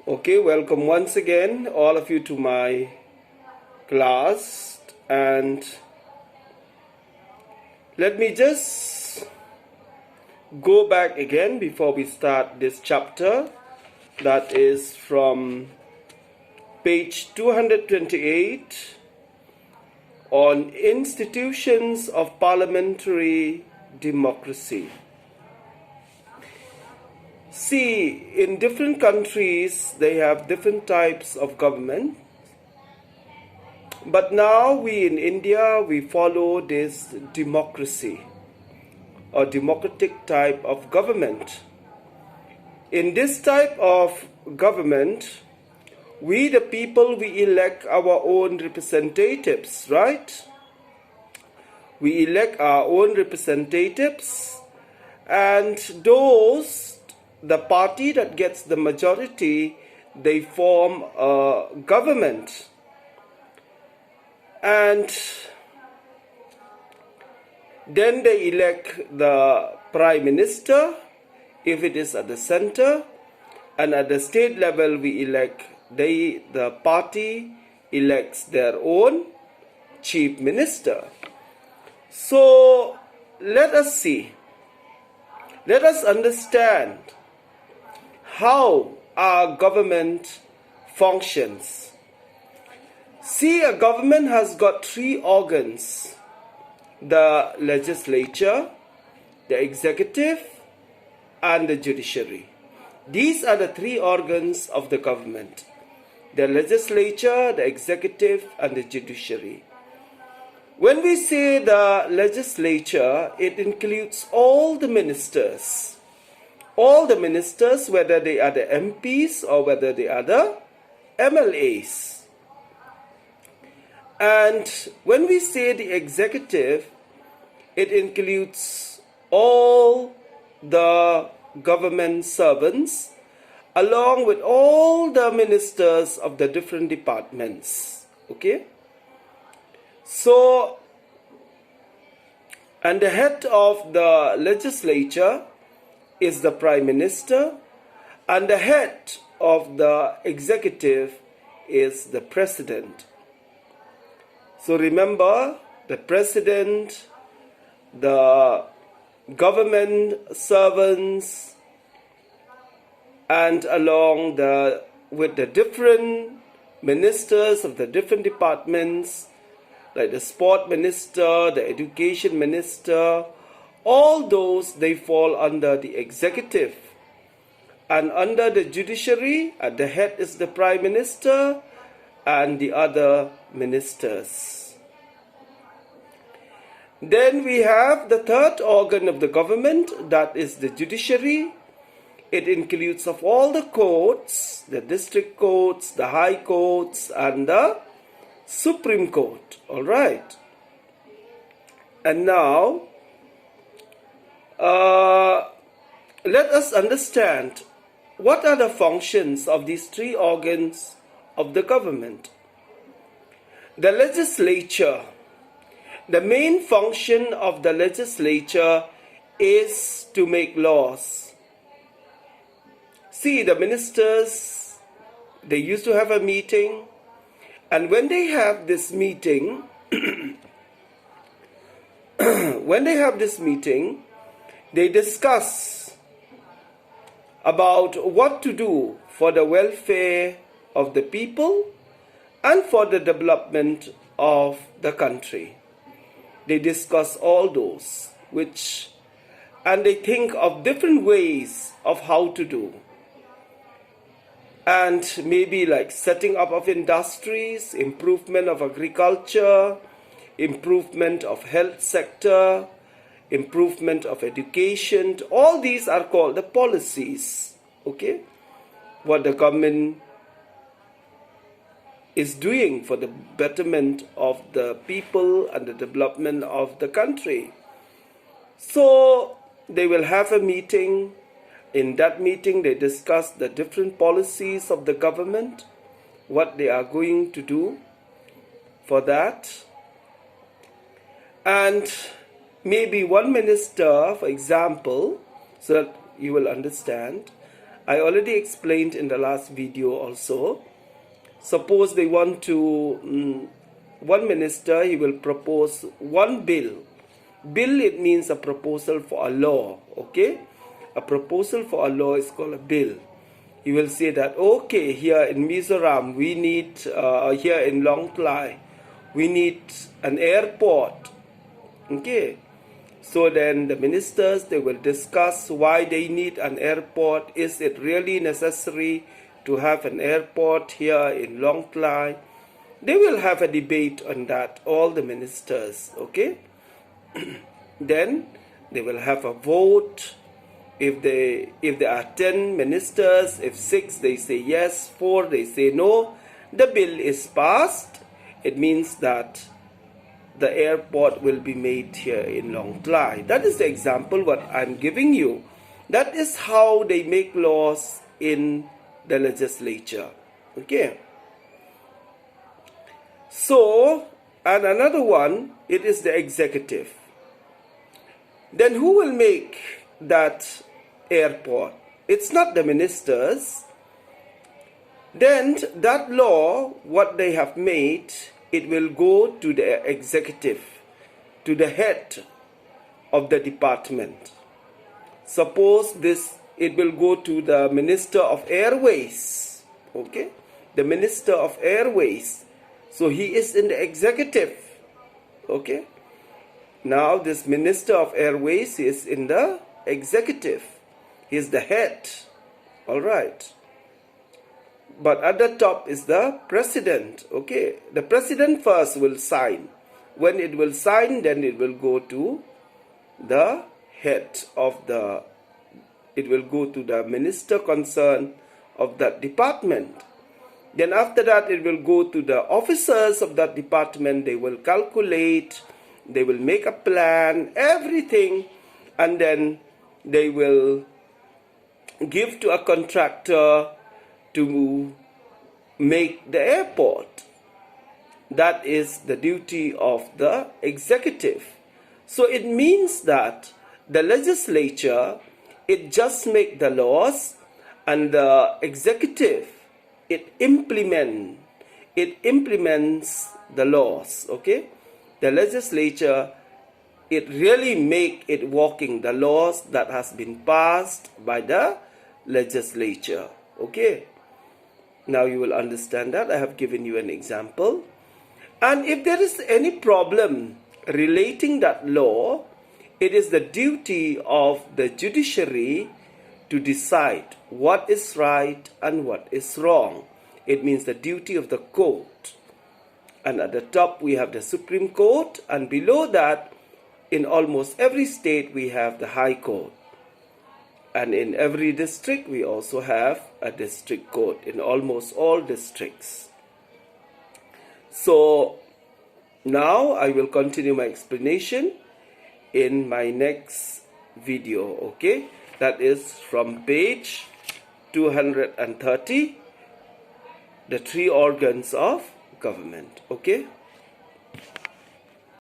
Okay, welcome once again, all of you, to my class. And let me just go back again before we start this chapter. That is from page 228 on institutions of parliamentary democracy. See, in different countries, they have different types of government. But now we in India, we follow this democracy or democratic type of government. In this type of government, we the people, we elect our own representatives, right? We elect our own representatives, and the party that gets the majority, they form a government. And then they elect the prime minister, if it is at the center, and at the state level we elect, the party elects their own chief minister. So let us see, let us understand how our government functions. See, a government has got three organs: the legislature, the executive, and the judiciary. These are the three organs of the government: the legislature, the executive, and the judiciary. When we say the legislature, it includes all the ministers. All the ministers, whether they are the MPs or whether they are the MLAs. And when we say the executive, it includes all the government servants along with all the ministers of the different departments. Okay? So, and the head of the legislature is the prime minister, and the head of the executive is the president. So remember, the president, the government servants, and along with the different ministers of the different departments, like the sport minister, the education minister, all those, they fall under the executive. And under the judiciary, at the head is the prime minister and the other ministers. Then we have the third organ of the government, that is the judiciary. It includes of all the courts, the district courts, the high courts, and the Supreme Court. All right. And now, let us understand what are the functions of these three organs of the government. The legislature. The main function of the legislature is to make laws. See, the ministers, they used to have a meeting, and when they have this meeting, they discuss about what to do for the welfare of the people and for the development of the country. They discuss all those, and they think of different ways of how to do. And maybe like setting up of industries, improvement of agriculture, improvement of health sector, improvement of education. All these are called the policies, okay? What the government is doing for the betterment of the people and the development of the country. So they will have a meeting. In that meeting, they discuss the different policies of the government, what they are going to do for that. And maybe one minister, for example, so that you will understand, I already explained in the last video also. Suppose they want to, one minister, he will propose one bill. Bill, it means a proposal for a law, okay? A proposal for a law is called a bill. He will say that, okay, here in Mizoram, we need, here in Long Klai, we need an airport, okay? So then the ministers, they will discuss why they need an airport. Is it really necessary to have an airport here in Long Klai? They will have a debate on that, all the ministers, okay? Then they will have a vote. If there are 10 ministers, if 6 they say yes, 4 they say no, the bill is passed. It means that the airport will be made here in Long Klai. That is the example what I'm giving you. That is how they make laws in the legislature. Okay. So, and another one, it is the executive. Then who will make that airport? It's not the ministers. Then that law, what they have made, it will go to the executive, to the head of the department. Suppose it will go to the Minister of Airways, okay? The Minister of Airways. So he is in the executive, okay? Now this Minister of Airways is in the executive. He is the head, all right? But at the top is the president, okay? The president first will sign. When it will sign, then it will go to the head of the, it will go to the minister concerned of that department. Then after that, it will go to the officers of that department. They will calculate, they will make a plan, everything, and then they will give to a contractor to make the airport. That is the duty of the executive. So it means that the legislature, it just make the laws, and the executive, it implements the laws, okay? The legislature, it really make it working, the laws that has been passed by the legislature, okay? Now you will understand that. I have given you an example. And if there is any problem relating that law, it is the duty of the judiciary to decide what is right and what is wrong. It means the duty of the court. And at the top we have the Supreme Court, and below that, in almost every state we have the High Court. And in every district we also have a district court, in almost all districts. So now I will continue my explanation in my next video, okay? That is from page 230, the 3 organs of government, okay?